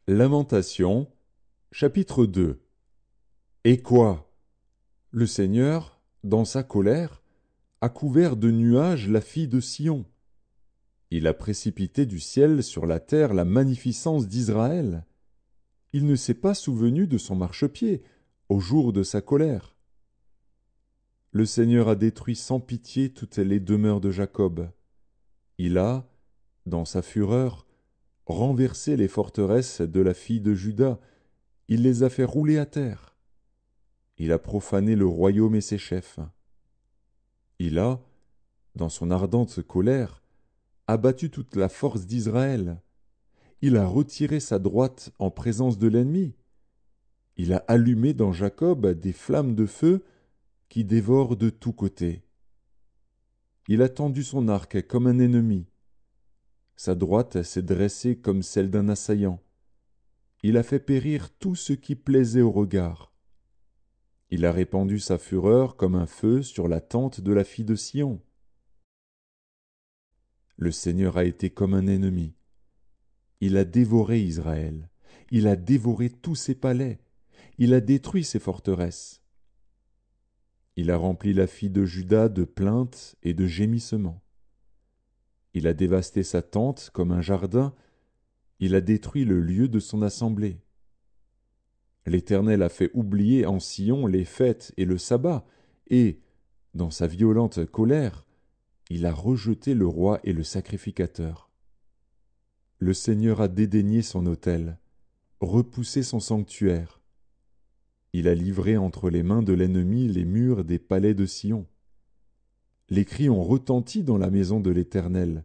Lamentations, chapitre 2. Et quoi? Le Seigneur, dans sa colère, a couvert de nuages la fille de Sion. Il a précipité du ciel sur la terre la magnificence d'Israël. Il ne s'est pas souvenu de son marchepied au jour de sa colère. Le Seigneur a détruit sans pitié toutes les demeures de Jacob. Il a, dans sa fureur, renversé les forteresses de la fille de Juda. Il les a fait rouler à terre. Il a profané le royaume et ses chefs. Il a, dans son ardente colère, abattu toute la force d'Israël. Il a retiré sa droite en présence de l'ennemi. Il a allumé dans Jacob des flammes de feu qui dévorent de tous côtés. Il a tendu son arc comme un ennemi. Sa droite s'est dressée comme celle d'un assaillant. Il a fait périr tout ce qui plaisait au regard. Il a répandu sa fureur comme un feu sur la tente de la fille de Sion. Le Seigneur a été comme un ennemi. Il a dévoré Israël. Il a dévoré tous ses palais. Il a détruit ses forteresses. Il a rempli la fille de Juda de plaintes et de gémissements. Il a dévasté sa tente comme un jardin. Il a détruit le lieu de son assemblée. L'Éternel a fait oublier en Sion les fêtes et le sabbat, et, dans sa violente colère, il a rejeté le roi et le sacrificateur. Le Seigneur a dédaigné son autel, repoussé son sanctuaire. Il a livré entre les mains de l'ennemi les murs des palais de Sion. Les cris ont retenti dans la maison de l'Éternel,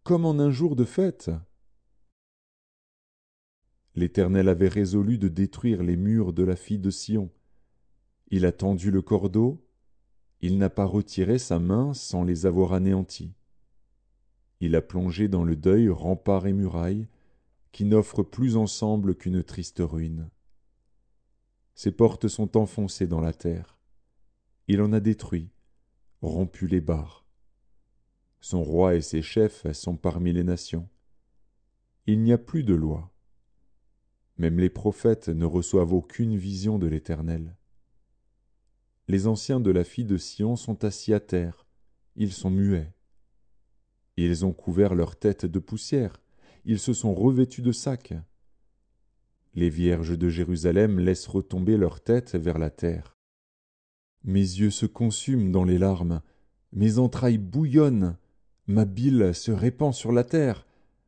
comme en un jour de fête. L'Éternel avait résolu de détruire les murs de la fille de Sion. Il a tendu le cordeau, il n'a pas retiré sa main sans les avoir anéantis. Il a plongé dans le deuil remparts et murailles, qui n'offrent plus ensemble qu'une triste ruine. Ses portes sont enfoncées dans la terre. Il en a détruit, rompu les barres. Son roi et ses chefs sont parmi les nations. Il n'y a plus de loi. Même les prophètes ne reçoivent aucune vision de l'Éternel. Les anciens de la fille de Sion sont assis à terre, ils sont muets. Ils ont couvert leur tête de poussière, ils se sont revêtus de sacs. Les vierges de Jérusalem laissent retomber leur tête vers la terre. Mes yeux se consument dans les larmes, mes entrailles bouillonnent, ma bile se répand sur la terre,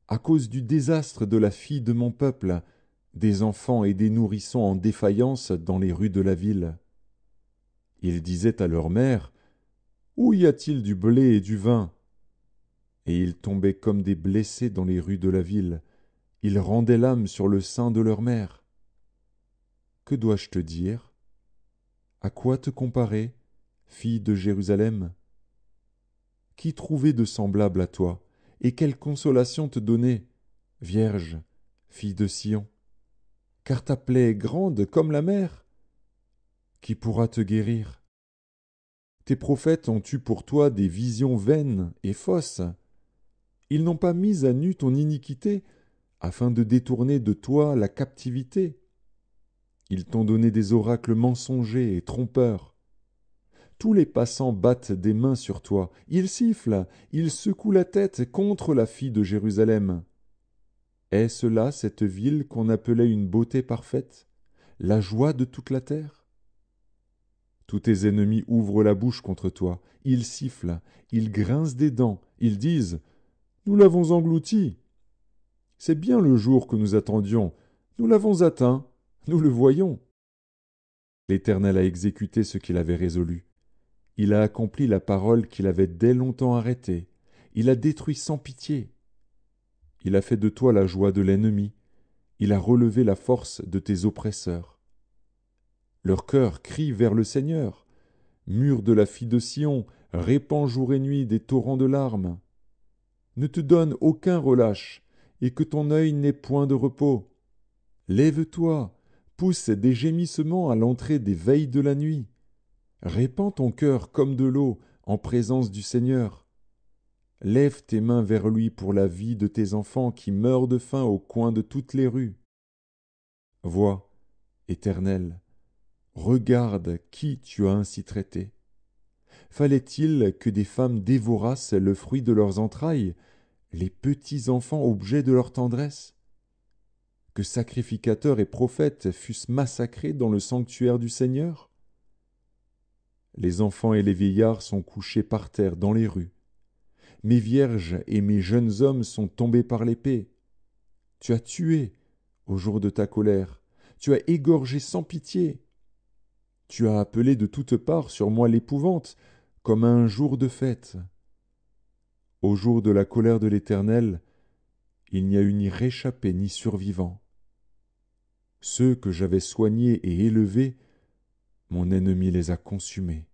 à cause du désastre de la fille de mon peuple, des enfants et des nourrissons en défaillance dans les rues de la ville. Ils disaient à leur mère, « Où y a-t-il du blé et du vin ?» Et ils tombaient comme des blessés dans les rues de la ville. Ils rendaient l'âme sur le sein de leur mère. Que dois-je te dire? À quoi te comparer, fille de Jérusalem? Qui trouvait de semblable à toi, et quelle consolation te donner, Vierge, fille de Sion? Car ta plaie est grande comme la mer. Qui pourra te guérir? Tes prophètes ont eu pour toi des visions vaines et fausses. Ils n'ont pas mis à nu ton iniquité, afin de détourner de toi la captivité. Ils t'ont donné des oracles mensongers et trompeurs. Tous les passants battent des mains sur toi, ils sifflent, ils secouent la tête contre la fille de Jérusalem. Est-ce là cette ville qu'on appelait une beauté parfaite, la joie de toute la terre? Tous tes ennemis ouvrent la bouche contre toi, ils sifflent, ils grincent des dents, ils disent « Nous l'avons englouti !» C'est bien le jour que nous attendions, nous l'avons atteint, nous le voyons. L'Éternel a exécuté ce qu'il avait résolu. Il a accompli la parole qu'il avait dès longtemps arrêtée. Il a détruit sans pitié. Il a fait de toi la joie de l'ennemi. Il a relevé la force de tes oppresseurs. Leur cœur crie vers le Seigneur. Mur de la fille de Sion, répand jour et nuit des torrents de larmes. Ne te donne aucun relâche, et que ton œil n'ait point de repos. Lève-toi, pousse des gémissements à l'entrée des veilles de la nuit. Répands ton cœur comme de l'eau en présence du Seigneur. Lève tes mains vers lui pour la vie de tes enfants qui meurent de faim au coin de toutes les rues. Vois, Éternel, regarde qui tu as ainsi traité. Fallait-il que des femmes dévorassent le fruit de leurs entrailles, les petits enfants objets de leur tendresse? Que sacrificateurs et prophètes fussent massacrés dans le sanctuaire du Seigneur? Les enfants et les vieillards sont couchés par terre dans les rues. Mes vierges et mes jeunes hommes sont tombés par l'épée. Tu as tué au jour de ta colère. Tu as égorgé sans pitié. Tu as appelé de toutes parts sur moi l'épouvante, comme à un jour de fête. Au jour de la colère de l'Éternel, il n'y a eu ni réchappé ni survivant. Ceux que j'avais soignés et élevés, mon ennemi les a consumés.